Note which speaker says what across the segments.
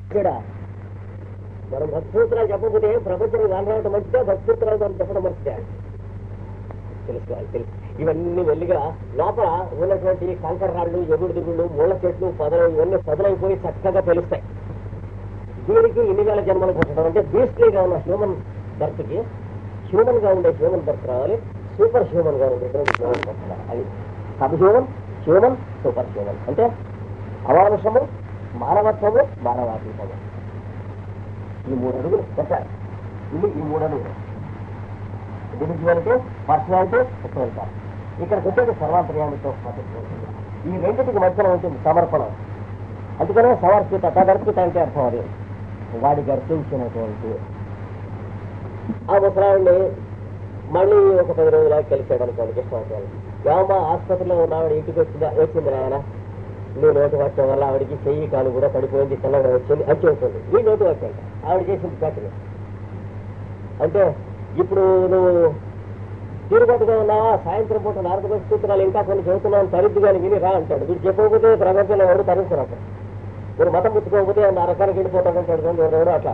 Speaker 1: ఇక్కడ మనం భక్తిసూత్రాలు చెప్పకపోతే ప్రపంచానికి రావడం మంచిదే, భక్తిసూత్రాలు మనం చెప్పడం మంచిదే తెలుసుకోవాలి. తెలుసు ఇవన్నీ వెళ్ళిగా లోపల ఉన్నటువంటి కంకర రాళ్ళు, ఎగుడు దిగుళ్ళు, ముళ్ళ చెట్లు, పొదలు ఇవన్నీ పొదలైపోయి చక్కగా తెలుస్తాయి. దీనికి ఇన్ని వేల జన్మలు పుట్టడం అంటే బీస్ట్లీగా ఉన్న హ్యూమన్ బర్త్కి హ్యూమన్ గా ఉండే హ్యూమన్ బర్త్ రావాలి, సూపర్ హ్యూమన్ గా ఉండేటువంటి హ్యూమన్ బర్త్ రావాలి. అది sub human, human, super human అంటే అమానుషము, మానవత్వము, మానవాతీతము. ఈ 3 అడుగులు పెట్టాలి. ఇది ఈ 3 అడుగులు ఇండివిజువాలిటీ, పర్సనాలిటీ, సెక్చువాలిటీ. ఇక్కడికి వచ్చేది సర్వాంతర్యామితో ఈ రెండింటికి మధ్యలో ఉంటుంది సమర్పణ. అందుకనే సమర్పిత, తదర్పిత అంటే అర్థం అది వాడికి అర్పించినటువంటి. ఆ ముసలావిడిని మళ్ళీ ఒక 10 రోజులా కలిసాడు అనుకోండి కృష్ణాచార్య. ఏమమ్మా ఆసుపత్రిలో ఉన్న ఆవిడ ఇంటికి వచ్చింది ఆయన, నీ నోటు వచ్చడం వల్ల ఆవిడికి చెయ్యి కాలు కూడా పడిపోయింది, తెల్లగా వచ్చింది అని చెబుతుంది. ఈ నోటు వచ్చాక ఆవిడ చేసింది కట్టింది అంటే ఇప్పుడు నువ్వు తీరుగట్టుగా ఉన్నావా, సాయంత్రం పూట నారద సూత్రాలు ఇంకా కొన్ని చదువుతున్నావు, తరిద్దు కానీ విని రా అంటాడు. వీడు చెప్పకపోతే ప్రపంచంలో ఎవరు తరించరు. అక్కడ మీరు మతం పుచ్చుకోకపోతే ఆ రకానికి వెళ్ళిపోతాడంటాడు. ఎవరు అట్లా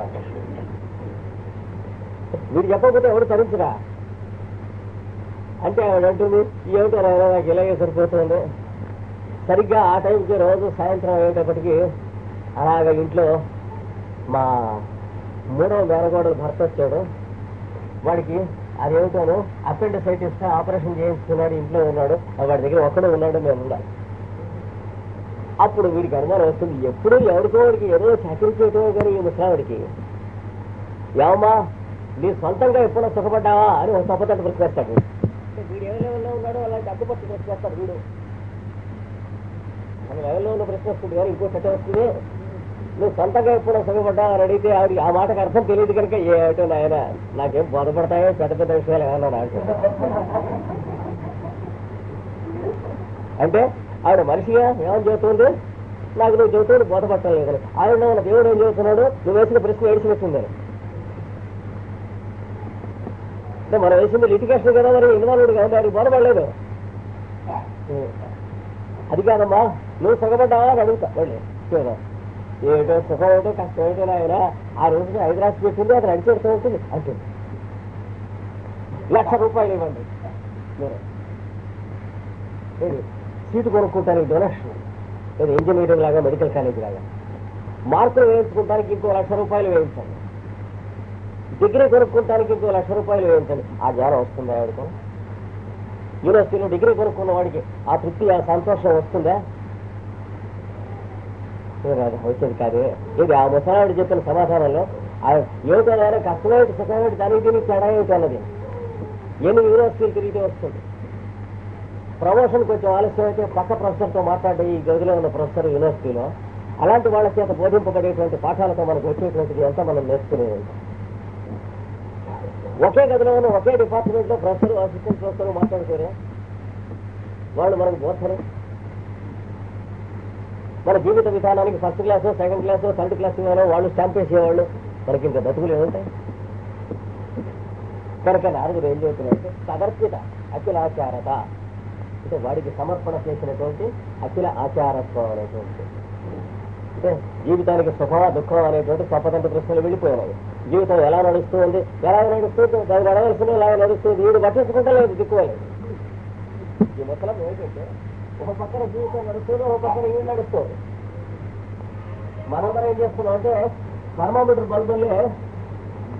Speaker 1: వీడు చెప్పకపోతే ఎవరు తరించరా అంటే ఆవిడ అంటుంది, ఏమిటో నాకు ఇలాగే సరిపోతుంది. సరిగ్గా ఆ టైంకి రోజు సాయంత్రం అయ్యేటప్పటికీ అలాగ ఇంట్లో మా 3వ మేనగోడలు భర్త వచ్చాడు. వాడికి అదేమిటోను అపెండిసైటిస్ ఆపరేషన్ చేయించుకున్నాడు, ఇంట్లో ఉన్నాడు, వాడి దగ్గర ఒక్కడే ఉన్నాడు, మేము ఉండాలి. అప్పుడు వీడికి అనుమానం వస్తుంది, ఎప్పుడు ఎవరికో వాడికి ఏదో చాకరీ చేయటమే కానీ ఈ ముసలావిడికి ఏమమ్మా నీ సొంతంగా ఎప్పుడో సుఖపడ్డావా అని ఒక తప్పతట్టు ప్రశ్నిస్తాడు. వీడు ఏ లెవెల్లో ఉన్నాడో అలాంటి అడ్డుపట్టు ప్రశ్నిస్తాడు. వీడు మన లెవెల్లో ఉన్న ప్రశ్న వస్తుంది కానీ ఇంకో చట్టం వస్తుంది. నువ్వు సొంతంగా ఎప్పుడో సుఖపడ్డావు అని అడిగితే ఆవిడ ఆ మాటకు అర్థం తెలియదు కనుక ఏమిటో నాయన నాకేం బోధపడతాయో పెద్ద పెద్ద విషయాలు ఏమన్నా నాకు అంటే ఆవిడ మనిషిగా ఏమని చెబుతుంది, నాకు నువ్వు చెబుతుంది బోధపడటం లేదని. ఆవిడ ఉన్న దేవుడు ఏం చెబుతున్నాడు, నువ్వు వేసిన ప్రశ్న ఏడిచి వచ్చిందని. అంటే మనం వేసింది లిటిగేషన్ కదా, మరి ఇన్వాల్వ్డ్ కదా, అది బోధపడలేదు. అది కాదమ్మా నువ్వు సుఖపడ్డావా అని అడుగుతా మళ్ళీ చూద్దాం. ఏటో సుఖం ఏటో కష్టం ఏటో ఆయన ఆ రోజుకి 5 రాసి పెట్టింది, అతను అడిచేస్తూ ఉంటుంది అంటుంది. 1,00,000 రూపాయలు ఇవ్వండి మీరు సీటు కొనుక్కుంటానికి డొనేషన్, లేదా ఇంజనీరింగ్ లాగా మెడికల్ కాలేజ్ లాగా. మార్కులు వేయించుకుంటానికి ఇంకో 1,00,000 రూపాయలు వేయించండి, డిగ్రీ కొనుక్కుంటానికి ఇంకో 1,00,000 రూపాయలు వేయించండి. ఆ జ్ఞానం వస్తుందా ఆవిడకు? యూనివర్సిటీలో డిగ్రీ కొనుక్కున్న వాడికి ఆ తృప్తి, ఆ సంతోషం వస్తుందా? వచ్చేది కాదు. ఇది ఆ ముసలావిడ చెప్పిన సమాధానంలో ఏమిటో కష్టమేమిటి సుఖమేమిటి దానికి దీనికి తేడా ఏమిటి అన్నది. ఎన్ని యూనివర్సిటీలు తిరిగితే వస్తుంది. ప్రమోషన్ కొంచెం ఆలస్యం అయితే పక్క ప్రొఫెసర్తో మాట్లాడే ఈ గదిలో ఉన్న ప్రొఫెసర్ యూనివర్సిటీలో అలాంటి వాళ్ళ చేత బోధింపబడేటువంటి పాఠాలతో మనకు వచ్చేటువంటిది అంతా మనం నేర్చుకునే ఉంటాం. ఒకే గదిలో ఉన్న ఒకే డిపార్ట్మెంట్ లో ప్రొఫెసర్, అసిస్టెంట్ ప్రొఫెసర్ మాట్లాడుకోరే వాళ్ళు మనకు బోధరు. మన జీవిత విధానానికి first class, second class, third class ఇవ్వాలో వాళ్ళు స్టాంప్ వేసేవాళ్ళు. మనకి ఇంకా బతుకులు ఏముంటాయి? కనుక నారదుడు ఏం చెబుతున్నారంటే తదర్పిత అఖిల ఆచారత అంటే వాడికి సమర్పణ చేసినటువంటి అఖిల ఆచారత్వం అనేటువంటి. అంటే జీవితానికి సుఖమా దుఃఖం అనేటువంటి స్వతంత్ర ప్రశ్నలు వెళ్ళిపోయినాయి. జీవితం ఎలా నడుస్తుంది, ఎలా నడుస్తుంది, దాన్ని నడవలసిన ఎలా నడుస్తుంది, వీడు పట్టించుకుంటా లేదు, దిక్కువలేదు. ఈ మొత్తం ఏంటంటే ఒక పక్కన జీవితం నడుస్తుంది, ఒక పక్కన ఇవి నడుస్తుంది. మనందరం ఏం చేస్తున్నాం అంటే థర్మామీటర్ బల్బుల్లే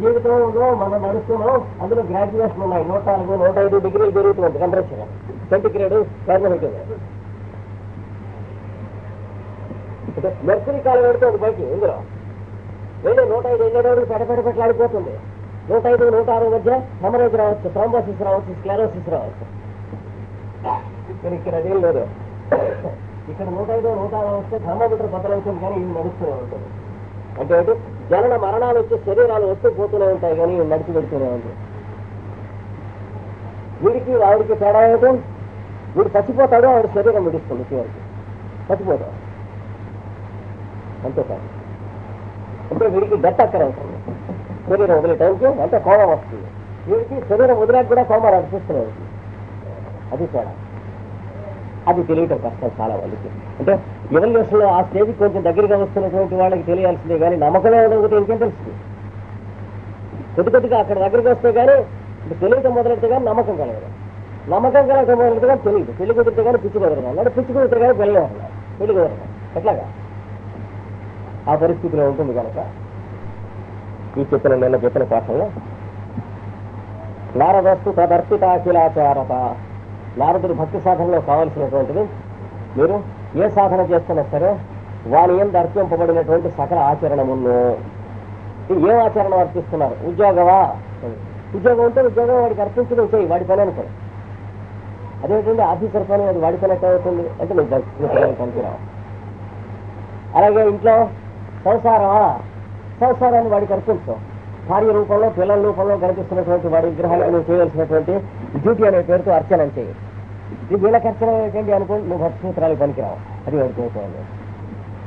Speaker 1: జీవితంలో మనం నడుస్తున్నాం. అందులో గ్రాడ్యుయేషన్ ఉన్నాయి, 104, 105 డిగ్రీలు పెరుగుతుంది టెంపరేచర్, సెంటిగ్రేడ్, ఫారెన్హీట్. మెర్కురీ కాలం పెడుతుంది బయటికి. ఇందులో వెళ్ళి 105 వెళ్ళేటప్పుడు పెట్టలాడిపోతుంది. 105, 106 మధ్య హెమరేజ్ రావచ్చు, థ్రోంబోసిస్ రావచ్చు, స్క్లెరోసిస్ రావచ్చు. ఇక్కడ అదేం లేదు. ఇక్కడ 105, 106 వస్తే థర్మోమీటర్ బద్దలవుతుంది కానీ ఇది నడుస్తూనే ఉంటుంది. అంటే జనన మరణాలు వచ్చే శరీరాలు వస్తూ పోతూనే ఉంటాయి కానీ నడిచి పెడుతూనే ఉంది. వీడికి ఆవిడికి తేడా ఏమిటో, వీడు చచ్చిపోతాడు, ఆవిడ శరీరం విడిస్తుంది, చివరికి చచ్చిపోతాడు అంతేకాదు. అంటే వీడికి డెత్ అక్కర అవుతుంది శరీరం వదిలే టైంకి, అంటే కోమం వస్తుంది. వీడికి శరీరం వదిలేక కూడా కోమం అనిపిస్తూనే ఉంటుంది. అది తేడా. అది తెలియటం కష్టం చాలా మందికి. అంటే ఎవల్యూషన్లో ఆ స్టేజ్కి కొంచెం దగ్గరగా వస్తున్నటువంటి వాళ్ళకి తెలియాల్సిందే కానీ నమ్మకమే ఉండకపోతే ఇంకేం తెలుస్తుంది. కొద్దిగా అక్కడ దగ్గరికి వస్తే కానీ తెలియటం మొదలెడితే కానీ నమ్మకం కలగదు, నమ్మకం కలగటం మొదలెడితే కానీ తెలియదు, పెళ్లి కుదిరితే కానీ పిచ్చి కుదరదు అన్నాడు, పిచ్చి కుదిరితే కానీ పెళ్ళి అన్నాడు, పెళ్లి కుదరదు. ఎట్లాగా ఆ పరిస్థితిలో ఉంటుంది కనుక నిన్న చెప్పిన పాఠంలో నారదస్తు తదర్పితాఖిలాచారత, నారదుడు భక్తి సాధనలో కావలసినటువంటిది మీరు ఏ సాధన చేస్తున్నా సరే వాని యందు అర్పింపబడినటువంటి సకల ఆచరణమును. ఏం ఆచరణ అర్పిస్తున్నారు? ఉద్యోగమా? ఉద్యోగం ఉంటే ఉద్యోగం వాడికి అర్పించడం చేయి, వాడి పని అనుకో. అదేంటంటే ఆఫీసర్ పని, అది వాడి పని ఎట్లా అవుతుంది అంటే నువ్వు భక్తి పనికిరావు. అలాగే ఇంట్లో సంసారమా? సంసారాన్ని వాడికి అర్పించవు. భార్య రూపంలో పిల్లల రూపంలో కనిపిస్తున్నటువంటి వాడి విగ్రహాలకు నువ్వు చేయవలసినటువంటి డ్యూటీ అనే పేరుతో అర్చన చేయి. ఇది వీళ్ళకి అర్చన ఏంటండి అనుకోండి, నువ్వు భక్తి సూత్రాలు పనికిరావు, అది వాడికి అవుతుంది.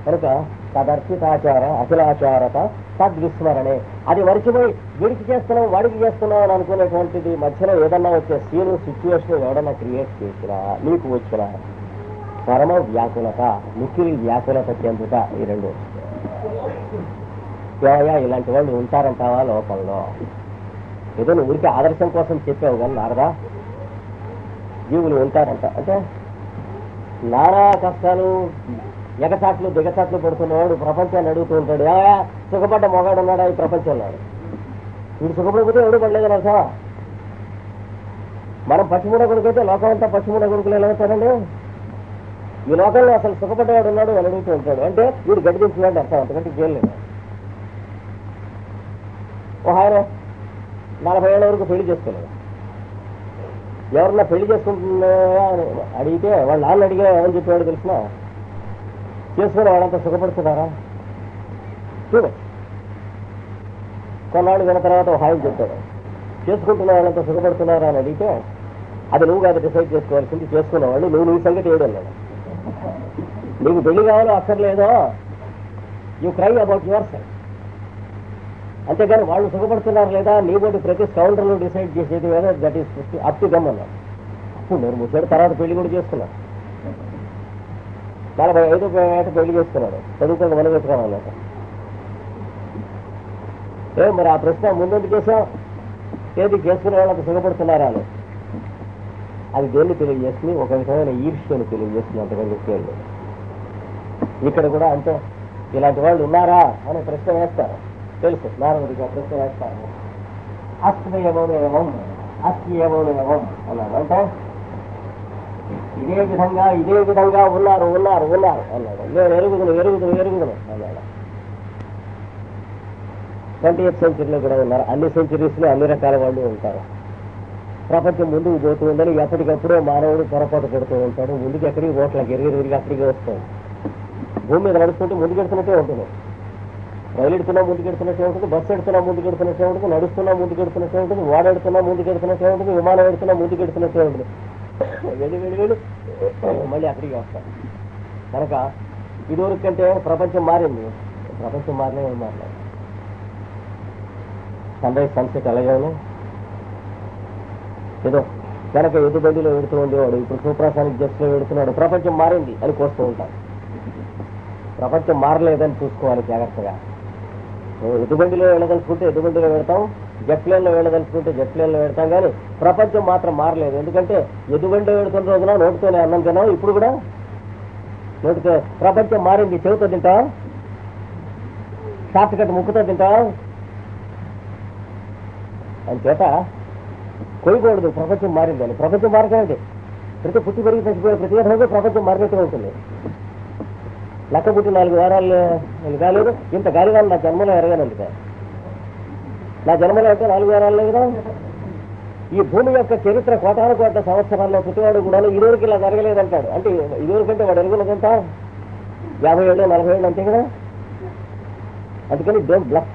Speaker 1: కనుక తదర్పితాచార అఖిలాచారత తద్విస్మరణే, అది మరిచిపోయి వీడికి చేస్తున్నావు వాడికి చేస్తున్నావు అని అనుకునేటువంటిది మధ్యలో ఏదన్నా వచ్చే సీను సిచ్యువేషన్ ఎవడన్నా క్రియేట్ చేసినా నీకు వచ్చిన పరమ వ్యాకులత, మిక్కిలి వ్యాకులత చెందుట, ఈ రెండు. ఇలాంటి వాళ్ళు ఉంటారంటావా లోకంలో? ఏదో నువ్వు ఊరికి ఆదర్శం కోసం చెప్పావు కానీ నారదా, జీవులు ఉంటారంట. అంటే నానా కష్టాలు ఎగచాట్లు దిగచాట్లు పడుతున్నవాడు ప్రపంచాన్ని అడుగుతూ ఉంటాడు, ఏమయ్యా సుఖపడ్డ మొగాడు ఉన్నాడా ఈ ప్రపంచంలో? వీడు సుఖపడిపోతే ఎవడు పడలేదని అర్థమా? మనం పశ్చిమూడ కొడుకైతే లోకం అంతా పశ్చిమూడ కొడుకులు ఎలా అవుతారండి? ఈ లోకంలో అసలు సుఖపడ్డవాడు ఉన్నాడు అని అడుగుతూ ఉంటాడు. అంటే వీడు గడ్డించినాడు అర్థం, అంతకంటే చేయలేదు. ఆయన 40 ఏళ్ళ వరకు పెళ్లి చేసుకున్నాడు. ఎవరన్నా పెళ్లి చేసుకుంటున్నా అని అడిగితే వాళ్ళ నాన్న అడిగా ఏమని చెప్పేవాడు తెలిసిన? చేసుకుని వాళ్ళంతా సుఖపడుతున్నారా చూడు. కొన్నాళ్ళు విన్న తర్వాత హాయిని చెప్తాడు, చేసుకుంటున్న వాళ్ళంతా సుఖపడుతున్నారా అని అడిగితే అది నువ్వు కాదు డిసైడ్ చేసుకోవాల్సింది, చేసుకున్నవాళ్ళు నువ్వు నీ సంగతి ఏడు అన్నాడు. నీకు పెళ్లి కావాలో అక్కర్లేదో you cry about yourself. అంతేగాని వాళ్ళు సుఖపడుతున్నారు లేదా నీ బోటి ప్రతి కౌంటర్లో డిసైడ్ చేసేది వేరే, that is up to them అన్నారు. అప్పుడు నేను 30 తర్వాత పెళ్లి కూడా చేసుకున్నాను. 45 ఏట పెళ్లి చేసుకున్నాడు, చదువుకొని మనం పెట్టుకోవాలన్నమాట. మరి ఆ ప్రశ్న ముందెందుకు చేసాం? ఏది చేసుకునే వాళ్ళకి సుఖపడుతున్నారా అని. అది దేన్ని తెలియజేస్తుంది? ఒక విధమైన ఈర్ష్యను తెలియజేస్తుంది, అంతగా చెప్పేది. ఇక్కడ కూడా అంతే, ఇలాంటి వాళ్ళు ఉన్నారా అనే ప్రశ్న వేస్తారు. తెలుసు నారదుడికి ఆ ప్రశ్న వేస్తారు. అస్త్రయమోనేవం అస్త్యమోనేవం అన్నాడు. అంటే ఇదే విధంగా ఉన్నారు అన్నాడు. నేను ఎరుగుదును అన్నాడు. 20th సెంచరీలో కూడా ఉన్నారు. అన్ని సెంచరీస్లో అన్ని రకాల వాళ్ళు ఉంటారు. ప్రపంచం ముందుకు పోతూ ఉందని ఎప్పటికప్పుడే మానవుడు పొరపాటు పడుతూ ఉంటాడు. ముందుకు ఎక్కడికి పోట్లకి ఎరిగి అక్కడికి వస్తుంది. భూమి మీద నడుస్తుంటే ముందుకెడుతున్నట్టే ఉంటుంది. రైలు ఎడుతున్నా ముందుకెడుతున్నట్టే ఉంటుంది, బస్సు ఎడుతున్నా ముందుకెడుతున్నట్టే ఉంటుంది, నడుస్తున్నా ముందుకెడుతున్నట్టే ఉంటుంది, ఓడెడుతున్నా ముందుకెడుతున్నట్టే ఉంటుంది, విమానం ఎడుతున్నా ముందుకెడుతున్నట్టే ఉంటుంది. వెళ్ళి మళ్ళీ అక్కడికి వస్తాం. కనుక ఇదివరకు కంటే ప్రపంచం మారింది. ప్రపంచం మారలేదు. సన్ రైజ్ సన్సెట్ అలాగే ఏదో కనుక ఎదుబండిలో వెడుతూ ఉండేవాడు, ఇప్పుడు సూపర్సానిక్ జెట్స్లో వెడుతున్నాడు. ప్రపంచం మారింది అని కోస్తూ ఉంటాం. ప్రపంచం మారలేదని చూసుకోవాలి జాగ్రత్తగా. ఎదుబండిలో వెళ్ళదలుచుకుంటే ఎదుబండిలో వెడతాం, జెట్ ప్లేన్లో వెళ్ళదలుచుకుంటే జెట్ ప్లేన్లో వెడతాం. కానీ ప్రపంచం మాత్రం మారలేదు. ఎందుకంటే ఎదుబండిలో వెడుతున్న రోజున నోటితోనే అన్నం తిన్నాం, ఇప్పుడు కూడా నోటితో. ప్రపంచం మారింది, చెవితో తింటాం, షార్ట్ కట్ ముక్కుతో తింటాం. అంచేత కొయ్యకూడదు ప్రపంచం మారిందని. ప్రపంచం మారకండి. ప్రతి పుట్టి పెరిగి చచ్చిపోయే ప్రతి రోజు ప్రపంచం మారినట్టుగా ఉంటుంది. లెక్క పుట్టి 4 వారాలు కాలేదు, ఇంత గాలివాన్ నా జన్మలో ఎరగానందుక. నా జన్మలో అయితే 4 వారాలు కదా. ఈ భూమి యొక్క చరిత్ర కోటాను సంవత్సరాల్లో పుట్టివాడు కూడా ఇదివరకు ఇలా జరగలేదంటాడు. అంటే ఇదివరకంటే వాడు ఎరుగునదంతా 50 ఏళ్ళు 40 ఏళ్ళు అంతే కదా. అందుకని డోంట్ బ్లఫ్.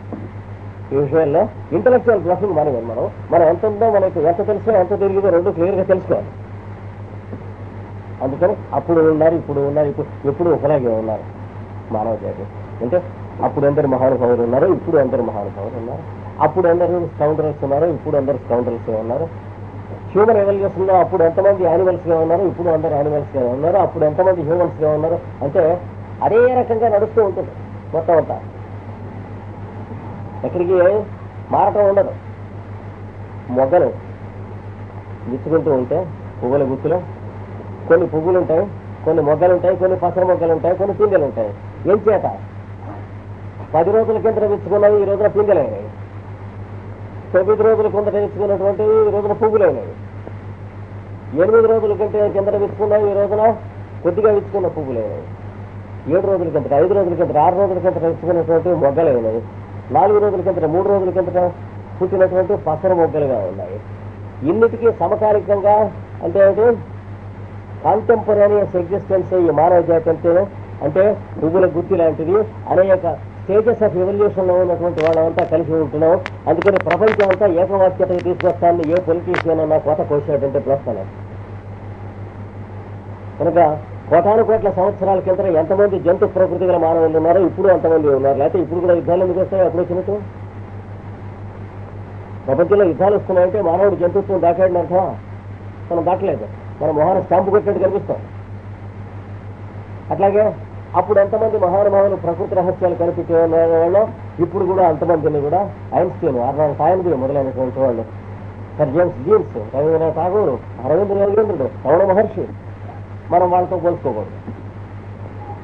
Speaker 1: ఈ విషయాల్లో ఇంటలెక్చువల్ బ్లఫింగ్ మనం ఎంత ఉందో, మనకు ఎంత తెలుసో ఎంత తెలియదో రెండు క్లియర్గా తెలుసుకోవాలి. అందుకని అప్పుడు ఉన్నారు, ఇప్పుడు ఎప్పుడు ఒకలాగే ఉన్నారు మానవ జాతి. అంటే అప్పుడు అందరు మహానుభావులు ఉన్నారు, ఇప్పుడు అందరు మహానుభావులు ఉన్నారు. అప్పుడు అందరూ స్కౌండరల్స్ ఉన్నారు, ఇప్పుడు అందరు స్కౌండరల్స్ ఉన్నారు. హ్యూమన్ ఎవల్యూషన్లో అప్పుడు ఎంతమంది యానిమల్స్గా ఉన్నారు, ఇప్పుడు అందరు యానిమల్స్గా ఉన్నారు, అప్పుడు ఎంతమంది హ్యూమన్స్గా ఉన్నారు అంటే అదే రకంగా నడుస్తూ ఉంటుంది మొత్తం అంతా. ఎక్కడికి మారటం ఉండదు. మొగ్గలు విచ్చుకుంటూ ఉంటే పువ్వుల గుత్తులు కొన్ని పువ్వులు ఉంటాయి, కొన్ని మొగ్గలు ఉంటాయి, కొన్ని పసర మొగ్గలు ఉంటాయి, కొన్ని పిందెలు ఉంటాయి. ఏం చేత 10 రోజుల కింద విచ్చుకున్నవి ఈ రోజున పిందెలైనవి, 9 రోజుల కింద విచ్చుకున్నటువంటి ఈ రోజున పువ్వులైనవి, 8 రోజుల కింద విచ్చుకున్నవి ఈ రోజున కొద్దిగా విచ్చుకున్న పువ్వులైనవి, 7 రోజుల కింద, 5 రోజుల కింద, 6 రోజుల కింద విచ్చుకున్నటువంటి మొగ్గలైనవి, 4 రోజుల కింద, 3 రోజుల కింద పుట్టినటువంటి పసర మొగ్గలుగా ఉన్నాయి. ఇన్నిటికీ సమకాలికంగా అంటే కాంటెంపరేనియస్ ఎగ్జిస్టెన్స్ ఈ మానవ జాతి అంటే పువ్వుల గుత్తి లాంటిది. అనేక స్టేజెస్ ఆఫ్ ఎవల్యూషన్ లో ఉన్నటువంటి వాళ్ళంతా కలిసి ఉంటున్నాం. అందుకని ప్రపంచం అంతా ఏకవాక్యతకు తీసుకొస్తానని ఏ పొలిటీషియన్ అన్నా కోత కోసాడంటే ప్రస్తానం. కనుక కోటాను కోట్ల సంవత్సరాల కింద ఎంతమంది జంతు ప్రకృతి గల మానవులు ఉన్నారో ఇప్పుడు అంతమంది ఉన్నారు. లేకపోతే ఇప్పుడు కూడా యుద్ధాలు ఎందుకు వస్తాయి? అప్పుడు వచ్చినట్టు ప్రపంచంలో యుద్ధాలు వస్తున్నాయంటే మానవుడు జంతుత్వం దాటాడిన అర్థం. మనం దాటలేదు, మనం మొహాన స్టాంపు కొట్టినట్టు కనిపిస్తాం. అట్లాగే అప్పుడు ఎంతమంది మహానుభావులు ప్రకృతి రహస్యాలు కనిపించే వాళ్ళు ఇప్పుడు కూడా అంతమందిని కూడా ఐన్స్టీన్, ఆర్నాల్డ్ టాయిన్బీ మొదలైనటువంటి వాళ్ళు, sir James Jeans, Rabindranath Tagore, Aravind నరేంద్రుడు, రమణ మహర్షి, మనం వాళ్ళతో పోల్చుకోకూడదు.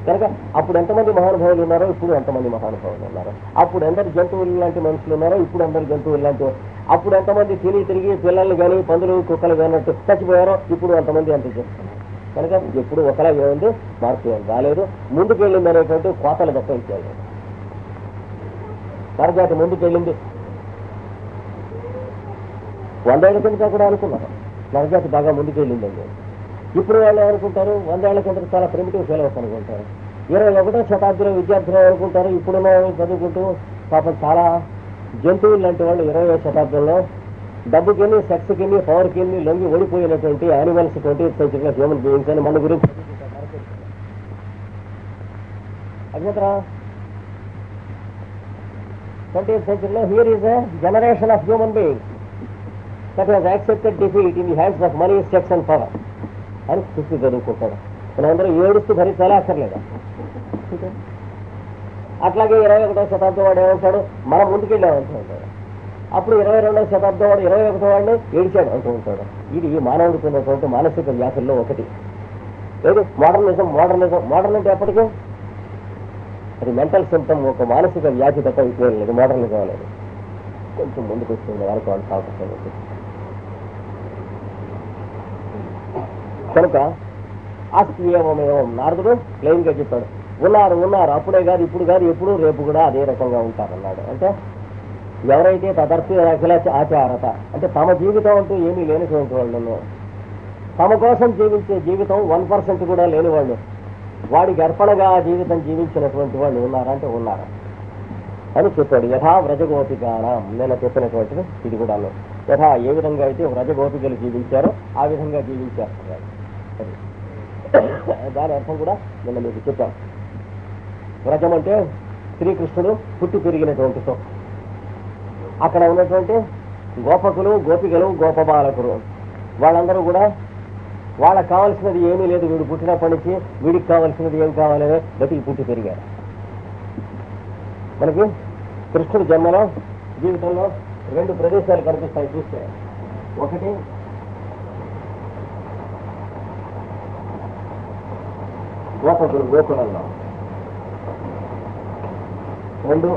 Speaker 1: కనుక అప్పుడు ఎంతమంది మహానుభావులు ఉన్నారో ఇప్పుడు ఎంతమంది మహానుభావులు ఉన్నారు. అప్పుడు ఎందరు జంతువులు లాంటి మనుషులు ఉన్నారో ఇప్పుడు అందరు జంతువులు లాంటి. అప్పుడు ఎంతమంది తిరిగి పిల్లలు కానీ పందులు కుక్కలు కానట్టు చచ్చిపోయారో ఇప్పుడు అంతమంది అంత చేస్తున్నారు. కనుక ఎప్పుడు ఒకలాగే ఉంది, మార్పు ఏం రాలేదు. ముందుకెళ్ళింది అనేటువంటి కోతలు తప్ప ఇచ్చారు. నరజాతి ముందుకెళ్ళింది 100 ఏళ్ల కింద కూడా అనుకున్నారు నరజాతి బాగా ముందుకెళ్ళిందండి. ఇప్పుడు వాళ్ళు అనుకుంటారు 100 ఏళ్ల కింద చాలా ప్రిమిటివ్ ఫెలోస్ అనుకుంటారు. 21వ శతాబ్దిలో విద్యార్థులు అనుకుంటారు ఇప్పుడున్న చదువుకుంటూ పాపం చాలా జంతువులు లాంటి వాళ్ళు 20వ శతాబ్దంలో డబ్బుకిని, సెక్స్కిని, పవర్కిని లొంగి ఓడిపోయినటువంటి యానిమల్స్ 20th సెంచరీలో హ్యూమన్ బీయింగ్స్ అని మన గురించి అజ్ఞాతరా. 20th సెంచరీలో here is a generation of human beings that has accepted defeat in the hands of money, sex and power అని చూసి చదువుకుంటాడు. మనందరూ ఏడుస్తూ భరించాలా అక్కర్లేదా? అట్లాగే 21వ శతాబ్దం వాడు ఏమంటాడు, మనం ముందుకెళ్ళామంటూ ఉంటాడు. అప్పుడు 22వ శతాబ్దం వాడు 21వ వాడిని ఏడిచాడు అంటూ ఉంటాడు. ఇది మానవుడికి ఉన్నటువంటి మానసిక వ్యాధుల్లో ఒకటి. లేదు మోడర్న్ అంటే ఎప్పటికీ అది మెంటల్ సిమ్టమ్, ఒక మానసిక వ్యాధి తప్ప ఉపయోగం లేదు. మోడర్న్ కాలేదు, కొంచెం ముందుకు వస్తుంది వాళ్ళకి వాళ్ళు సాగుతుంది. కనుక ఆస్తియేమేమం నారదుడు ప్లెయిన్ గా చెప్పాడు, ఉన్నారు అప్పుడే కాదు, ఇప్పుడు కాదు, ఎప్పుడు రేపు కూడా అదే రకంగా ఉంటారన్నాడు. అంటే ఎవరైతే తదర్థ అఖిల ఆచారత అంటే తమ జీవితం అంటూ ఏమీ లేనటువంటి వాళ్ళు, తమ కోసం జీవించే జీవితం 1% కూడా లేని వాళ్ళు, వాడికి అర్పణగా జీవితం జీవించినటువంటి వాళ్ళు ఉన్నారంటే ఉన్నారు అని చెప్పాడు. యథా వ్రజగోపికానం, నేను చెప్పినటువంటిది ఇది కూడా యథా ఏ విధంగా అయితే వ్రజగోపికలు జీవించారో ఆ విధంగా జీవించారు. దాని అర్థం కూడా నిన్న మీకు చెప్పాను. వ్రజం అంటే శ్రీకృష్ణుడు పుట్టి పెరిగినటువంటి చోట. అక్కడ ఉన్నటువంటి గోపకులు, గోపికలు, గోపబాలకులు వాళ్ళందరూ కూడా వాళ్ళకి కావాల్సినది ఏమీ లేదు. వీడు పుట్టినప్పటి నుంచి వీడికి కావాల్సినది ఏం కావాలనే బతికి పుట్టి పెరిగారు. మనకి కృష్ణుడి జన్మలో జీవితంలో 2 ప్రదేశాలు కనిపిస్తాయి చూస్తే. ఒకటి గోపకులు గోకులంలో, 2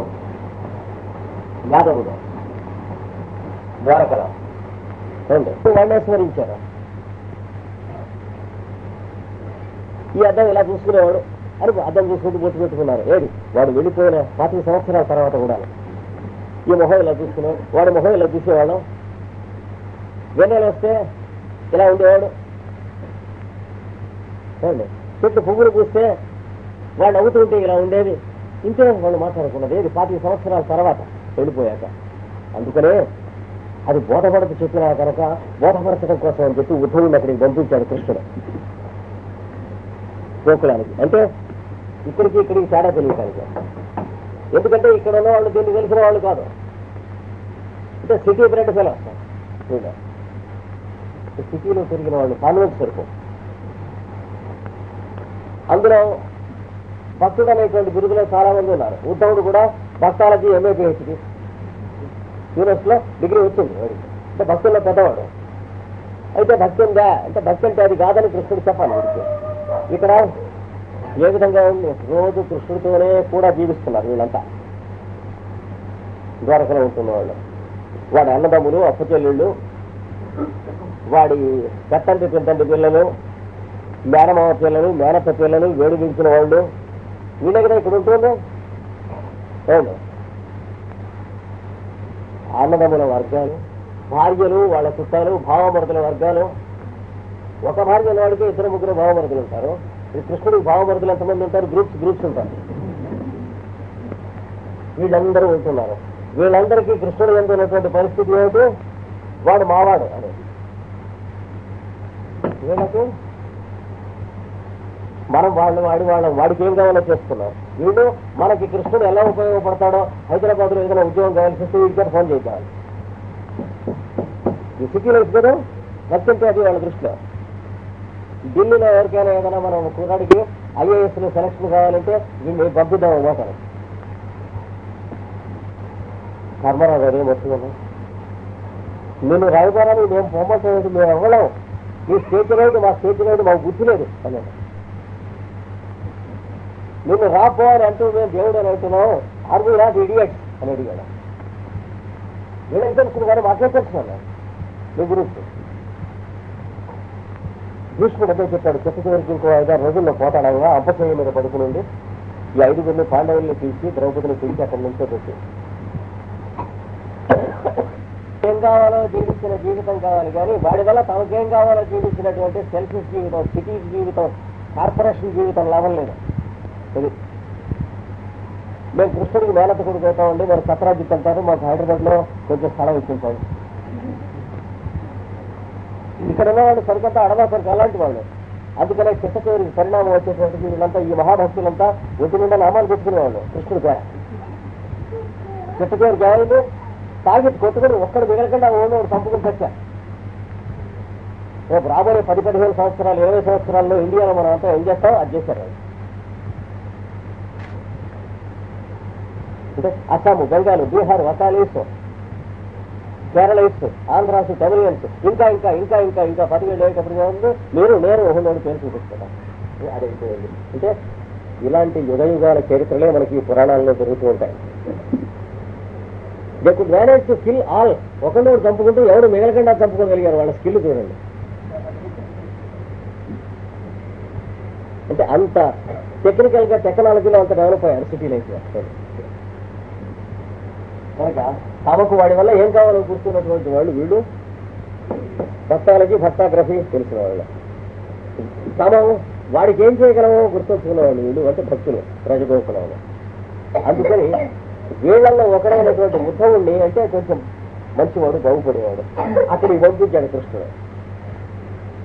Speaker 1: యాదవుడు ద్వారకలో, 2 వాళ్ళే స్మరించారు. ఈ అద్దం ఇలా చూసుకునేవాడు అని అద్దం చూసుకుంటూ బొట్టు పెట్టుకున్నారు. ఏది వాడు వెళ్ళిపోయిన 40 సంవత్సరాల తర్వాత కూడా ఈ మొహం ఇలా చూసుకునే వాడి మొహం ఇలా చూసేవాడు. వెన్నెలు వస్తే ఇలా ఉండేవాడు. చెట్టు పువ్వులు పూస్తే వాడు నవ్వుతుంటే ఇలా ఉండేది. ఇంతే వాళ్ళు మాట్లాడుకున్నది. ఏది 40 సంవత్సరాల తర్వాత వెళ్ళిపోయాక. అందుకనే అది బోధపడత చెప్పినా కనుక బోధపరచడం కోసం అని చెప్పి ఉద్ధవుని అక్కడికి పంపించాడు కృష్ణుడు గోకులానికి. అంటే ఇక్కడికి తేడా తెలియటానికి. ఎందుకంటే ఇక్కడ ఉన్న వాళ్ళు దీన్ని తెలిసిన వాళ్ళు కాదు. అంటే సిటీ బ్రెడ్ ఫెలో సిటీలో పెరిగిన వాళ్ళు కాన్వెంట్ సరుకు. అందులో భక్తుడు అనేటువంటి బిరుదులో చాలా మంది ఉన్నారు. ఉద్ధవుడు కూడా భక్తాలజీ ఎంఏ పిహెచ్డి యూనివర్సిటీలో డిగ్రీ వచ్చింది వాడికి. అంటే భక్తుల్లో పెద్దవాడు. అయితే భక్తి ఉందా అంటే భక్తి అంటే అది కాదని కృష్ణుడు చెప్పాలి వీడికి. ఇక్కడ ఏ విధంగా ఉంది, రోజు కృష్ణుడితోనే కూడా జీవిస్తున్నారు వీళ్ళంతా. ద్వారకలో ఉంటున్న వాళ్ళు, వాడి అన్నదమ్ములు, అప్పచెల్లుళ్ళు, వాడి పెత్తంటి పెద్దంటి పిల్లలు, మేనమామ పిల్లలు, మేనత్త పిల్లలు, వేడి దించిన వాళ్ళు, వీళ్ళ కదా ఇక్కడ ఉంటుంది. అవును, అన్నదమ్ముల వర్గాలు, భార్యలు, వాళ్ళ చుట్టాలు, భావమరుదుల వర్గాలు. ఒక భార్య వాడికి 2-3 భావమరుదులు ఉంటారు. ఈ కృష్ణుడికి భావమరుదులు ఎంతమంది ఉంటారు? గ్రూప్స్ ఉంటారు. వీళ్ళందరూ ఉంటున్నారు. వీళ్ళందరికీ కృష్ణుడు ఎందుకున్నటువంటి పరిస్థితి ఏమిటి? వాడు మావాడు అని. వీళ్ళకి మనం వాడికి ఏం కావాలో చేస్తున్నాం. వీళ్ళు మనకి కృష్ణుడు ఎలా ఉపయోగపడతాడో, హైదరాబాద్ లో ఏదైనా ఉద్యోగం కావాల్సి వస్తే వీడికి ఫోన్ చేద్దాం. ఈ సిటీ లైఫ్ కదా నచ్చింటే అది వాళ్ళ దృష్టిలో. ఢిల్లీలో ఎవరికైనా ఏదైనా మనం కుర్రాడికి IAS లో సెలక్షన్ కావాలంటే వీళ్ళు పంపిద్దాం పోతారు. కర్మరావు గారు ఏం వస్తుందని నేను రాయబారాన్ని మేము పొమ్మటం మేము ఇవ్వలేము. మీ స్టేట్ రైడ్ మా స్టేట్ రైడ్ మాకు గుర్తు లేదు అన్నాడు. నిన్ను రాపో అని అంటూ మేము దేవుడు అని అంటున్నావు. ఆర్మీ నాట్ ఇడియట్స్ అని అడిగాడు. వీళ్ళకి తెలుసు కానీ మాకే తెలుసుకున్నా మీ గురించి. భీష్ముడు అదే చెప్పాడు, చివరికి ఇంకో 5-6 రోజుల్లో పోతాడగా అంపశయ్య మీద పడుకుని ఈ 5గురిని పాండవుల్ని పిలిచి ద్రౌపదిని పిలిచి అక్కడి నుంచో పెట్టి ఏం కావాలో జీవించిన జీవితం కావాలి కానీ వాడి వల్ల తమకేం కావాలో జీవించినటువంటి సెల్ఫిష్ జీవితం, సిటీ జీవితం, కార్పొరేషన్ జీవితం లాభం లేదు. ఇది మేము కృష్ణుడికి మేనత కొడుకు అవుతామండి, మరి సత్రాజిత్ అంటారు, మాకు హైదరాబాద్ లో కొంచెం స్థలం ఇచ్చింటాడు. ఇక్కడ ఉన్నవాళ్ళు సరికంతా అడవా సరికి అలాంటి వాళ్ళు. అందుకనే చిత్తచేరికి పరిణామం వచ్చేటువంటి వీళ్ళంతా ఈ మహాభక్తులంతా ఒంటి నిండా నామాలు పెట్టుకునేవాళ్ళు కృష్ణుడి పేర. చిత్తచేరి గాయలు తాగి కొట్టుకుని ఒక్కడు మిగలకుండా ఓనోడు చంపుకుని తెచ్చారు. రేపు రాబోయే 10-15 సంవత్సరాలు 20 సంవత్సరాల్లో ఇండియాలో మనం అంతా ఏం చేస్తాం అది చేశారు. అంటే అస్సాము, బెంగాల్, బీహార్, అసాలీస్, కేరళీస్, ఆంధ్రాస్, తమిళియన్స్ ఇంకా ఇంకా ఇంకా ఇంకా ఇంకా 10 ఏళ్ళు అయ్యేటప్పుడు ఉంది. నేను ఒకనోడు పేరు చూపిస్తున్నాను. అదైపోయింది. అంటే ఇలాంటి యుగయుగాల చరిత్రలే మనకి ఈ పురాణాల్లో జరుగుతూ ఉంటాయి. They could manage to kill all. ఒకనోడు చంపుకుంటూ ఎవరు మిగలకుండా చంపుకోగలిగారు. వాళ్ళ స్కిల్ చూడండి. అంటే అంత టెక్నికల్ గా టెక్నాలజీలో అంత డెవలప్ అయ్యారు సిటీ లైఫ్. కనుక తమకు వాడి వల్ల ఏం కావాలో కూర్చున్నటువంటి వాళ్ళు వీళ్ళు భక్తాలజీ, భక్తాగ్రఫీ తెలిసిన వాళ్ళు. తాము వాడికి ఏం చేయగలమో గుర్తొచ్చుకునేవాళ్ళు వీళ్ళు అంటే భక్తులు, ప్రజగోకులవాళ్ళు. అందుకని వీళ్లలో ఒకరైనటువంటి ఉద్ధవుణ్ణి అంటే కొంచెం మంచివాడు, బాగుపడేవాడు, అక్కడికి పంపించాడు కృష్ణుడు.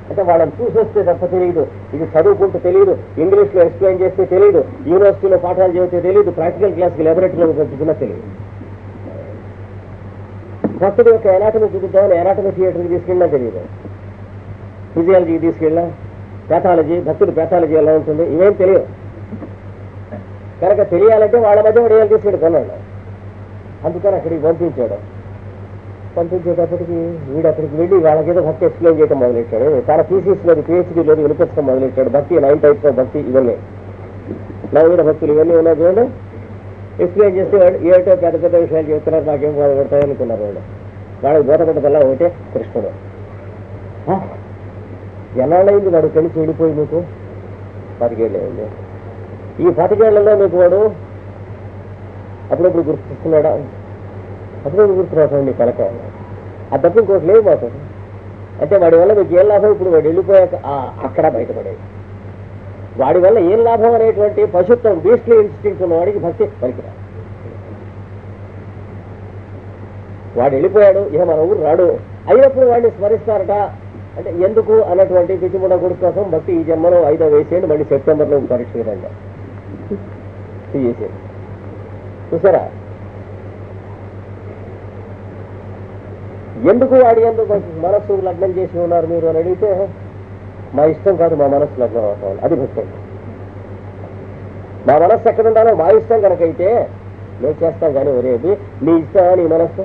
Speaker 1: అంటే వాళ్ళని చూసొస్తే తప్ప తెలియదు, ఇది చదువుకుంటూ తెలియదు, ఇంగ్లీష్ లో ఎక్స్ప్లెయిన్ చేస్తే తెలియదు, యూనివర్సిటీలో పాఠాలు చేస్తే తెలియదు, ప్రాక్టికల్ క్లాస్కి లాబొరేటరీలో పంపించినా తెలియదు. భక్తుడు యొక్క ఎనాటమీ చూపిద్దామని ఎనాటమీ థియేటర్కి తీసుకెళ్ళినా తెలియదు, ఫిజియాలజీకి తీసుకెళ్ళినా, ప్యాథాలజీ, భక్తుడు ప్యాథాలజీ ఎలా ఉంటుంది ఇవేం తెలియదు. కనుక తెలియాలంటే వాళ్ళ మధ్య వాడు తీసుకెళ్ళి కొన్నాడు. అందుకని అక్కడికి పంపించాడు. పంపించేటప్పటికి వీడు అక్కడికి వెళ్ళి వాళ్ళకేదో భక్తి ఎక్స్ప్లెయిన్ చేయడం మొదలెట్టాడు. చాలా థీసిస్ లేదు, PhD లేదు, వినిపించడం మొదలెట్టాడు. భక్తి 9 types ఆఫ్ భక్తి, ఇవన్నీ నవీన భక్తులు ఇవన్నీ ఉన్నాయి చూడండి. ఎక్స్ప్లెయిన్ చేస్తే ఏటో పెద్ద పెద్ద విషయాలు చెప్తున్నారు, నాకేం బాధపడతాయి అనుకున్నారు వాళ్ళు. వాళ్ళకి బోధపడ్డదల్లా ఒకటే కృష్ణుడు. ఎన్నాళ్ళైంది వాడు కలిసి వెళ్ళిపోయి మీకు? 10 ఏళ్ళు అయింది. ఈ 10 ఏళ్లలో మీకు వాడు అప్పుడప్పుడు గుర్తిస్తున్నాడా? అప్పుడప్పుడు గుర్తురాసం మీ కలక. ఆ తప్ప ఇంకోటి లేదు మాకు. అంటే వాడి వల్ల మీకు ఏం లాభం? ఇప్పుడు వాడు వెళ్ళిపోయాక అక్కడ బయటపడేది. వాడి వల్ల ఏం లాభం అనేటువంటి పశుత్వం, బీస్ట్లీ ఇన్స్టింక్ట్ ఉన్న వాడికి భక్తి పలికిరా. వాడు వెళ్ళిపోయాడు, ఇక మన ఊరు రాడు అయినప్పుడు వాడిని స్మరిస్తారట. అంటే ఎందుకు అన్నటువంటి పిచ్చిముడ కొడుకు కోసం భక్తి ఈ జన్మలో 5వ వేసేయండి, మళ్ళీ సెప్టెంబర్లో పరీక్ష రండి చేసేది. చూసారా? ఎందుకు వాడి ఎందుకు మనస్సు లగ్నం చేసి ఉన్నారు మీరు అని అడిగితే మా ఇష్టం కాదు, మా మనస్సు లగ్నం అవుతాం, అది భక్తి. మా మనస్సు ఎక్కడ ఉండాలో మా ఇష్టం కనుకైతే నేను చేస్తాం కానీ ఒరేది నీ ఇష్టమా నీ మనస్సు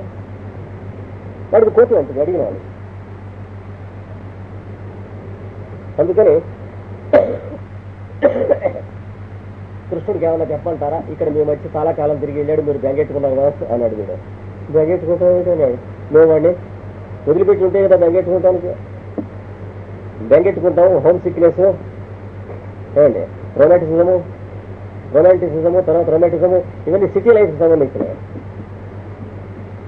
Speaker 1: వాడికి కోపం ఉంటుంది అడిగిన వాళ్ళు. అందుకని కృష్ణుడికి ఏమన్నా చెప్పంటారా, ఇక్కడ మేము వచ్చి చాలా కాలం తిరిగి వెళ్ళాడు, మీరు బెంగెట్టుకున్నారు కదా అని అడిగాడు. బెంగెట్టుకుంటాం ఏంటన్నాడు. మేము వాడిని వదిలిపెట్టి ఉంటే కదా బెంగెట్టుకుంటానికి, బెంగెట్టుకుంటాం. హోమ్ సిక్నెస్ ఏమండి, రొమాంటిసిజము తర్వాత రొమాంటిజము ఇవన్నీ సిటీ లైఫ్ సంబంధించినవి.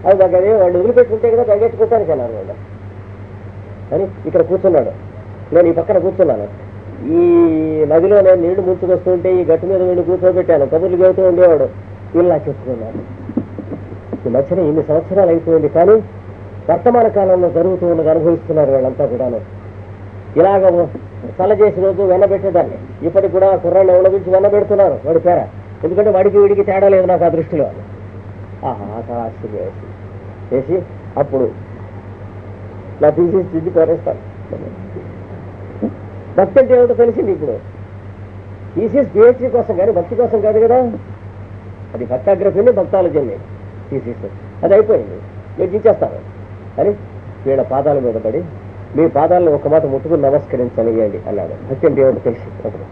Speaker 1: అది నాకు అదే వాళ్ళు వదిలిపెట్టుకుంటే కదా బెంగెట్టుకుంటానికి అన్నారు వాళ్ళు అని. ఇక్కడ కూర్చున్నాడు, నేను ఈ పక్కన కూర్చున్నాను. ఈ నదిలో నేను నీళ్లు ముంచుకొస్తుంటే ఈ గట్టు మీద వీళ్ళు కూర్చోబెట్టాను, కబుర్లు చెబుతూ ఉండేవాడు. ఇలా చెప్పుకున్నాను. ఈ మధ్యన ఇన్ని సంవత్సరాలు అయిపోయింది, కానీ వర్తమాన కాలంలో జరుగుతూ ఉన్నది అనుభవిస్తున్నారు వాళ్ళంతా కూడాను. ఇలాగ చల్ల చేసిన రోజు వెన్నబెట్టేదాన్ని ఇప్పటికి కూడా కుర్రాన్ని ఎవరి గురించి వెన్నబెడుతున్నారు వాడి పేర. ఎందుకంటే వాడికి వీడికి తేడా లేదు నాకు ఆ దృష్టిలో. చేసి అప్పుడు నా తీసి పారేస్తాను. భక్తి అంటే ఏమిటో తెలిసింది ఇప్పుడు. థీసిస్ పిహెచ్డీ కోసం కానీ భక్తి కోసం కాదు కదా. అది భక్తాగ్రఫీని భక్తాలజీని థీసిస్ అది అయిపోయింది, మీరు దించేస్తారు అని వీళ్ళ పాదాల మీద పడి మీ పాదాలను ఒక మాట ముట్టుకుని నమస్కరించనియండి అన్నాడు. భక్తి అంటే ఏమిటో తెలిసి అప్పుడు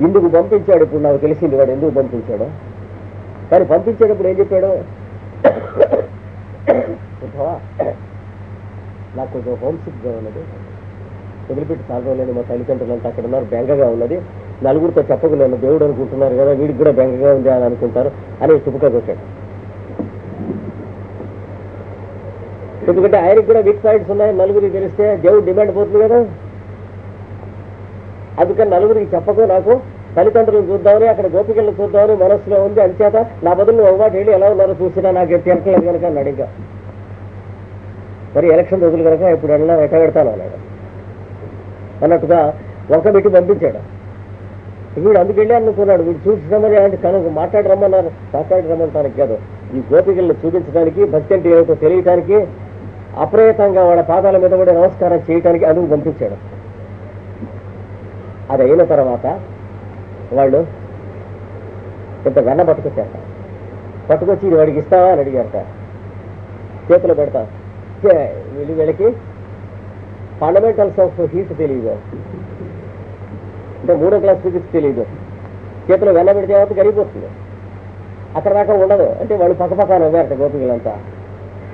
Speaker 1: ఎందుకు పంపించాడు ఇప్పుడు నాకు తెలిసింది వాడు ఎందుకు పంపించాడు. కానీ పంపించేటప్పుడు ఏం చెప్పాడు, నాకు కొంచెం హోమ్ సిక్గా ఉన్నది, వదిలిపెట్టి సాగలేదు, మా తల్లిదండ్రులంతా అక్కడ ఉన్నారు, బెంగగా ఉన్నది, నలుగురితో చెప్పగలను దేవుడు అనుకుంటున్నారు కదా వీడికి కూడా బెంగగా ఉంది అని అనుకుంటారు అని చుపుగా కొట్టాడు. ఎందుకంటే ఆయనకి కూడా వీక్ పాయింట్స్ ఉన్నాయి, నలుగురికి తెలిస్తే దేవుడు డిమాండ్ పోతుంది కదా. అందుకని నలుగురికి చెప్పకు, నాకు తల్లిదండ్రులను చూద్దామని అక్కడ గోపికలను చూద్దామని మనస్సులో ఉంది, అంచేత నా బదులు ఒకమాట వెళ్ళి ఎలా ఉన్నారో చూసినా నాకు తిరగలేదు కనుక అన్నాడు. ఇంకా మరి ఎలక్షన్ రోజులు కనుక ఇప్పుడు వెళ్ళినా ఎట్ట పెడతాను అన్నాడు అన్నట్టుగా వంక పెట్టి పంపించాడు. వీడు అందుకెళ్ళి అనుకున్నాడు, వీడు చూసినామని అంటే కనుక మాట్లాడి రమ్మంటానికి కాదు, ఈ గోపికలను చూపించడానికి భక్తి అంటే ఏమిటో తెలియటానికి అప్రయత్నంగా వాళ్ళ పాదాల మీద కూడా నమస్కారం చేయటానికి అందుకు పంపించాడు. అది అయిన తర్వాత వాళ్ళు ఇంత వెన్న పట్టుకొచ్చారట. పట్టుకొచ్చి ఇది వాడికి ఇస్తావా అని అడిగారట. చేతిలో పెడతా. వీళ్ళకి ఫండమెంటల్స్ ఆఫ్ హీట్ తెలియదు, అంటే 3వ క్లాస్ ఫిజిక్స్ తెలియదు. చేతిలో వెన్న పెడితే కాబట్టి కరిగిపోతుంది, అక్కడ దాకా ఉండదు. అంటే వాళ్ళు పక్కపక్క నవ్వారట గోపికలంతా.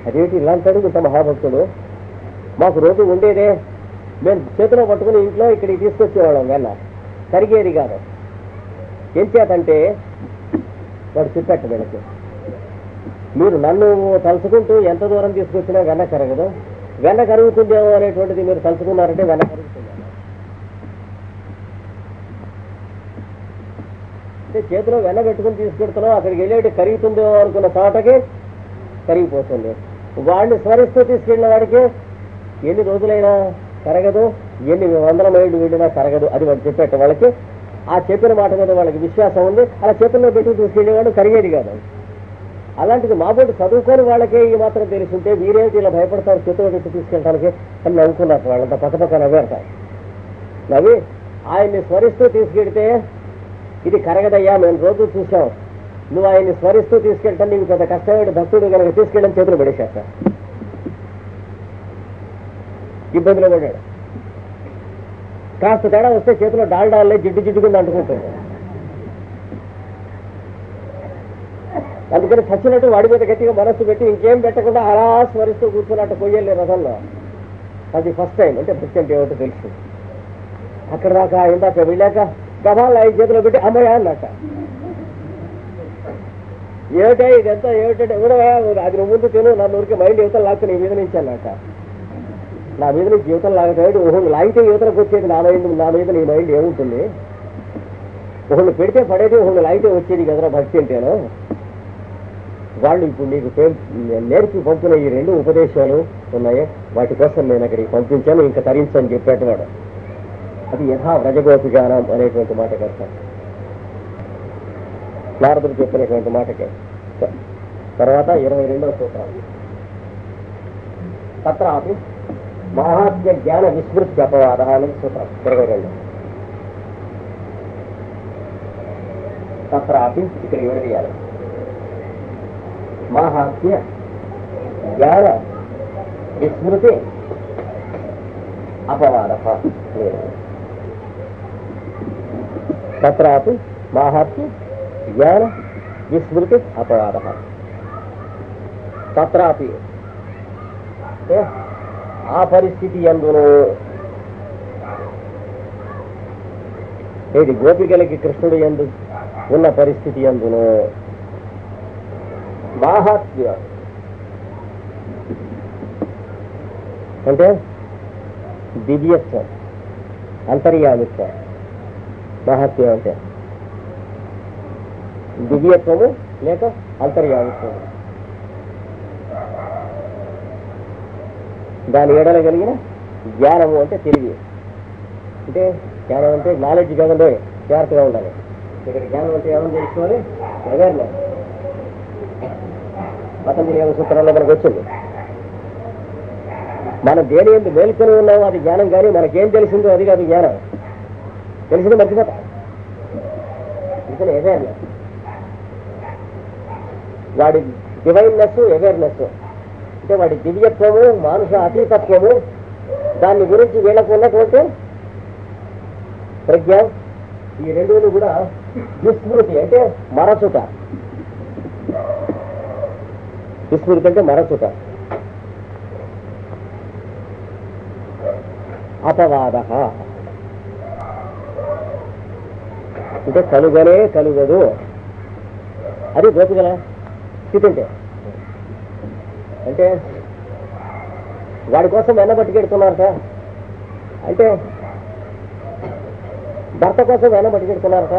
Speaker 1: అదేంటి ఇలా అంటాడు ఇంత మహాభక్తుడు, మాకు రోజు ఉండేదే, మేము చేతిలో పట్టుకుని ఇంట్లో ఇక్కడికి తీసుకొచ్చేవాళ్ళం, వెన్న కరిగేది కాదు. ఏం చేతంటే వాడు చెప్పాట వీళ్ళకి, మీరు నన్ను తలుచుకుంటూ ఎంత దూరం తీసుకొచ్చినా వెన్న కరగదు, వెన్న కరుగుతుందేమో అనేటువంటిది మీరు తలుచుకున్నారంటే వెన్న కరుగుతుంది. అంటే చేతిలో వెన్న పెట్టుకుని తీసుకెడుతున్నాం, అక్కడికి వెళ్ళేటి కరుగుతుందేమో అనుకున్న చోటకి కరిగిపోతుంది. వాడిని స్మరిస్తూ తీసుకెళ్ళిన వాడికి ఎన్ని రోజులైనా కరగదు, ఎన్ని 100 మైళ్ళు వెళ్ళినా కరగదు. అది వాడు చెప్పేట వాళ్ళకి. ఆ చెప్పిన మాట మీద వాళ్ళకి విశ్వాసం ఉంది. అలా చేతుల్లో పెట్టుకుని తీసుకెళ్ళేవాడు కరిగేది కాదు. అలాంటిది మాబోటి చదువుకొని వాళ్ళకే ఈ మాత్రం తెలుసుంటే వీరేంటి ఇలా భయపడతారు చేతుల్లో పెట్టి తీసుకెళ్ళడానికి అని నవ్వుకున్నారు. వాళ్ళంతా పక్కపక్క నవ్వేరతారు. నవ్వి ఆయన్ని స్మరిస్తూ తీసుకెడితే ఇది కరగదయ్యా, మేము రోజు చూసాం, నువ్వు ఆయన్ని స్మరిస్తూ తీసుకెళ్తాను, నీకు పెద్ద కష్టమైన భక్తుడు కనుక తీసుకెళ్ళని చేతులు పడేశాక ఇబ్బందిలో పడ్డాడు. కాస్త తేడా వస్తే చేతిలో డాల్డాలే జిడ్డు కింద అంటుకుంటుంది. అందుకని చచ్చినట్టు వాడి మీద గట్టిగా మనస్సు పెట్టి ఇంకేం పెట్టకుండా అలా స్మరిస్తూ కూర్చున్నట్టు పోయేళ్ళే రథంలో. అది ఫస్ట్ టైం అంటే భక్తి అంటే ఏమిటో తెలుసు. అక్కడ దాకా ఇందాక వెళ్ళాక గభాలు 5 చేతిలో పెట్టి అమ్మయ్య అన్నట్ట. ఏమిటా ఇదంతా ఏమిటంటే కూడా అది నువ్వు ముందు తిను, నన్ను ఊరికి మైండ్ యువతలు లాక్కుని నీ మీద నుంచి అన్నట్ట. నా మీద నుంచి యువతలు లాగటాడు, ఒకళ్ళు లాగితే యువతలకు వచ్చేది నా మీద నీ మైండ్ ఏముంటుంది, ఒకళ్ళు పెడితే పడేది, ఒకళ్ళు లాగితే వచ్చేది కదరా భక్తి అంటేను. వాళ్ళు ఇప్పుడు నీకు నేర్పి పంపిన ఈ 2 ఉపదేశాలు ఉన్నాయి, వాటి కోసం నేను అక్కడికి పంపించాను, ఇంకా తరించని చెప్పేటవాడు. అది యథా వ్రజగోపిగానం అనేటువంటి మాట కడతాను, నారదుడు చెప్పినటువంటి మాటకే. తర్వాత 22వ సూత్రం. తత్రాపి మాహాత్మ్య జ్ఞాన విస్మృతి అపవాద అనేది సూత్రం 22. తత్రాపి ఇక్కడ విడదీయాలి. మాహాత్మ్య జ్ఞాన విస్మృతి అపవాద. తత్రాపి మాహాత్మ్య జ్ఞాన విస్మృతి అపవాద. తత్రాపి ఆ పరిస్థితి యందును, ఏది గోపికలకి కృష్ణుడు యందు ఉన్న పరిస్థితి యందును మాహాత్మ్య అంటే దివ్యత్వం, అంతర్యామిత్వం. మహాత్మ్యం అంటే దివ్యత్వము లేక అంతర్యామిత్వము. దాని ఎడల కలిగిన జ్ఞానము అంటే తెలివి. అంటే జ్ఞానం అంటే నాలెడ్జ్ కదండి, జాగ్రత్తగా ఉండాలి. ఇక్కడ జ్ఞానం అంటే ఏమని తెలుసుకోవాలి? అవేర్నెస్. పతంజలి యోగ సూత్రంలో మనకు వచ్చింది. మనం దేని ఎందుకు మేల్కొని ఉన్నామో అది జ్ఞానం, కానీ మనకేం తెలిసిందో అది కాదు జ్ఞానం. తెలిసిందో మర్చిపోతా. ఇది అవేర్నెస్. వాడి డివైన్నెస్, అవేర్నెస్ అంటే వాడి దివ్యత్వము, మానుష అతీతత్వము, దాని గురించి వీళ్ళకు ఉన్నటువంటి ప్రజ్ఞ, ఈ రెండును కూడా విస్మృతి అంటే మరచుట. విస్మృతి అంటే మరచుట. అపవాద అంటే కలుగనే కలుగదు. అది గోపికల స్థితి. అంటే వాడి కోసం వెన్న పట్టుకెడుతున్నారట. అంటే భర్త కోసం వెన్న పట్టుకెడుతున్నారట,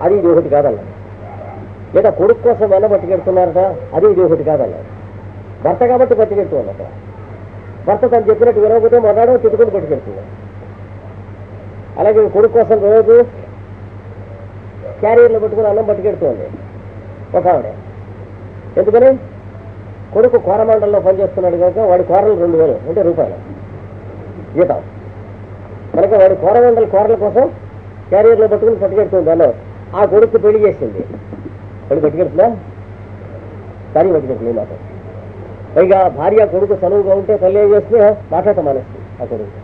Speaker 1: అది ఇది ఒకటి కాదన్న. లేదా కొడుకు కోసం వెన్న పట్టుకెడుతున్నారట, అది ఇది ఒకటి కాదన్న. భర్త కాబట్టి పట్టుకెడుతున్నట. భర్త తను చెప్పినట్టు వినకపోతే మొన్నాడో తిట్టుకుని పట్టుకెడుతుంది. అలాగే కొడుకు కోసం రోజు క్యారియర్లో పెట్టుకుని అన్నం పట్టుకెడుతుంది ఒక ఆవిడ. ఎందుకని? కొడుకు కోరమండలంలో పనిచేస్తున్నాడు కనుక వాడి కూరలు 2000 అంటే రూపాయలు జీతం. కనుక వాడి కోరమండల కూరల కోసం క్యారియర్లో పట్టుకుని పట్టుకెడుతుంది. అన్న ఆ కొడుకు పెళ్లి చేసింది, వాడు పట్టుకెడుతుందా? దాన్ని పట్టుకెడుతుంది మాట. పైగా భార్య కొడుకు చనువుగా ఉంటే తల్లి ఏం చేస్తే మాట్లాడటం మానేస్తుంది ఆ కొడుకు.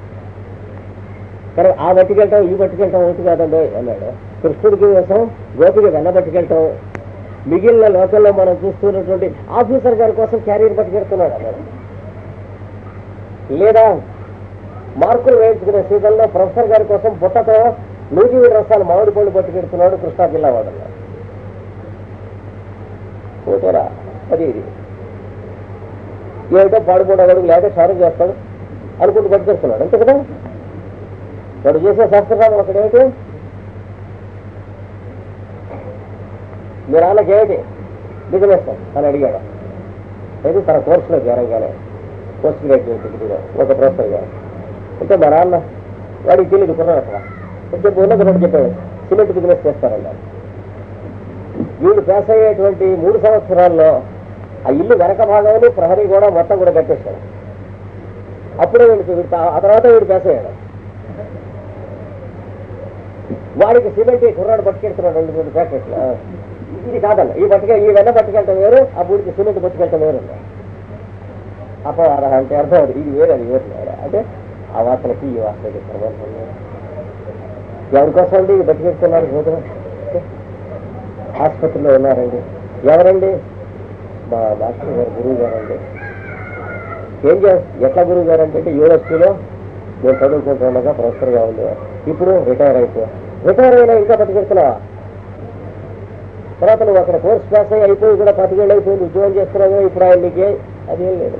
Speaker 1: కానీ ఆ పట్టుకెళ్ళటం ఈ పట్టుకెళ్ళటం ఒకటి కాదండి అన్నాడు. కృష్ణుడికి కోసం గోపిక వెన్న పట్టుకెళ్ళటం, మిగిలిన లోకల్లో మనం చూస్తున్నటువంటి ఆఫీసర్ గారి కోసం క్యారియర్ పట్టుకెడుతున్నాడు అన్నాడు. లేదా మార్కులు వేయించుకునే సీజన్లో ప్రొఫెసర్ గారి కోసం బుట్టతో 107 రసాలు మామిడి పళ్ళు పట్టుకెడుతున్నాడు కృష్ణా జిల్లా వాడు అన్నాడు. ఓకేరా, అది ఇది ఏమిటో పాడుకుండా వాడు లేదా క్షారం చేస్తాడు అనుకుంటూ పట్టుకెడుతున్నాడు. అంతే కదా వాడు చేసే శాస్త్రకాలం అక్కడేమిటి? మీ నాన్నకేమిటి బిజినెస్ అని అడిగాడు. అయితే తన కోర్సులో చేరగానే పోస్ట్ గ్రాడ్యుయేట్ డిగ్రీలో ఒక ప్రొఫెసర్ గారు. అంటే మా నాన్న వాడికి తెలియదు కుర్రాడు అక్కడ. కొంచెం ఉన్నది చెప్పాడు, సిమెంట్ బిజినెస్ చేస్తారన్నారు. వీళ్ళు పాస్ అయ్యేటువంటి 3 సంవత్సరాల్లో ఆ ఇల్లు వెనక భాగంలో ప్రహరీ కూడా మొత్తం కూడా కట్టేశాడు. అప్పుడే వీడు ఆ తర్వాత వీడు పాస్ అయ్యాడు. వాడికి సిమెంట్ కుర్రాడు పట్టుకెళ్తున్నాడు 2-3 ప్యాకెట్లు. ఇది కాదన్న, ఈ వెన్న పట్టుకెళ్ళటం వేరు, ఆ బూడికి సిమెంట్ పట్టుకెళ్ళటం వేరు. అపవాద అంటే అర్థం అవుతుంది, ఇది వేరు అది వేరు. అంటే ఆ వాసనకి ఈ వాసనకి సంబంధం. ఎవరి కోసం అండి ఇది పట్టుకెళ్తున్నారు? ఆసుపత్రిలో ఉన్నారండి. ఎవరండి? మా మాస్టర్ గారు, గురువు గారు అండి. ఏం ఎట్లా గురువు గారు అంటే యూనివర్సిటీలో నేను చదువుకుంటుండగా ప్రొఫెసర్గా ఉండేవారు. ఇప్పుడు రిటైర్ అయిపోయారు. రిటైర్ అయినా ఇంకా పట్టుకెళ్తున్నావా? తర్వాత నువ్వు అక్కడ కోర్స్ పాస్ అయిపోయి కూడా 10 ఏళ్ళు అయిపోయింది, ఉద్యోగం చేస్తున్నావు. ఇప్పుడు ఆయన నీకే అదేం లేదు.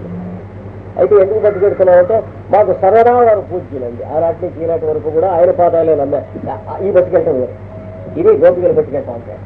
Speaker 1: అయితే ఎందుకు పట్టుకెడుతున్నావు అంటే మాకు సరదా వారు పూజ్యులండి. ఆనాటి నుంచి ఈనాటి వరకు కూడా ఆయన పాదాలే నమ్మే. ఈ పట్టుకెళ్తాం, ఇది గోపికలు పట్టుకెళ్తాం అంటే